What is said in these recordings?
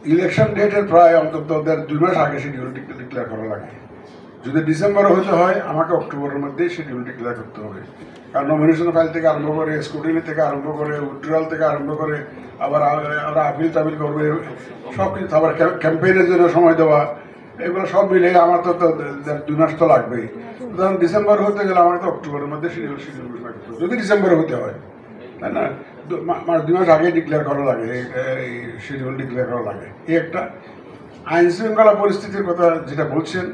Election ডেটের প্রায় অন্তত 2 মাস আগে শিডিউল ডিক্লেয়ার করা লাগে। যদি ডিসেম্বরে হতে হয় আমাকে অক্টোবরের মধ্যেই শিডিউল ডিক্লেয়ার করতে হবে, কারণ নমিনেশন ফাইল থেকে আরম্ভ করে, স্ক্রুটিনি থেকে আরম্ভ করে, উইথড্রয়াল থেকে আরম্ভ করে, আবার আমরা আপিল টাপিল করবে, সব কিছু, আবার ক্যাম্পেইনের জন্য সময় দেওয়া, এগুলো সব মিলে আমার তো 2 মাস তো লাগবেই। সুতরাং ডিসেম্বর হতে গেলে আমাকে তো অক্টোবরের মধ্যে শিডিউল ঘোষণা করতে হবে, যদি ডিসেম্বরে হতে হয়, তাই না? 2 মাস আগে ডিক্লেয়ার করা লাগে, এই শিডিউল ডিক্লেয়ার করা লাগে। এই একটা আইন শৃঙ্খলা পরিস্থিতির কথা যেটা বলছেন,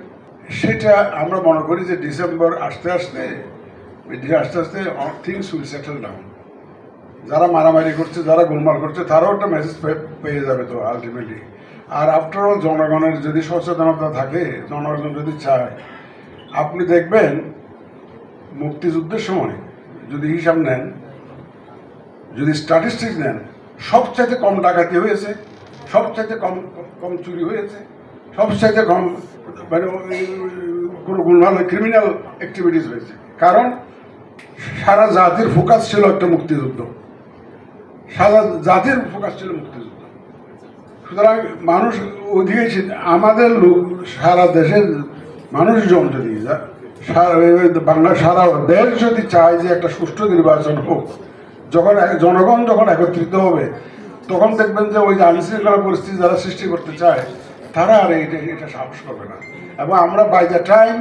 সেটা আমরা মনে করি যে ডিসেম্বর আস্তে আস্তে থিংস উইল সেটেল ডাউন। যারা মারামারি করছে, যারা গোলমাল করছে, তারাও একটা মেসেজ পেয়ে যাবে তো আলটিমেটলি। আর আফটার অল জনগণের যদি সচেতনতা থাকে, জনগণ যদি চায়, আপনি দেখবেন মুক্তিযুদ্ধের সময় যদি হিসাব নেন, যদি স্ট্যাটিস্টিক্স নেন, সবচাইতে কম ডাকাতি হয়েছে, সবচাইতে কম চুরি হয়েছে, সবচাইতে কম মানে কোনো গুণভাল ক্রিমিনাল অ্যাক্টিভিটিস হয়েছে। কারণ সারা জাতির ফোকাস ছিল একটা মুক্তিযুদ্ধ, সারা জাতির ফোকাস ছিল মুক্তিযুদ্ধ। সুতরাং মানুষ ওদিকে আমাদের লোক, সারা দেশের মানুষজন যদি বাংলার সারা দেশ যদি চায় যে একটা সুষ্ঠু নির্বাচন হোক, যখন জনগণ যখন একত্রিত হবে, তখন দেখবেন যে ওই যে আইনশৃঙ্খলা পরিস্থিতি যারা সৃষ্টি করতে চায়, তারা আর এটা সাহস করবে না। এবং আমরা by the time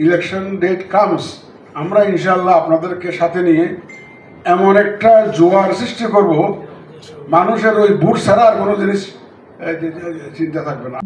election date comes, আমরা ইনশাল্লাহ আপনাদেরকে সাথে নিয়ে এমন একটা জোয়ার সৃষ্টি করব, মানুষের ওই বুট ছাড়া আর কোনো জিনিস চিন্তা থাকবে না।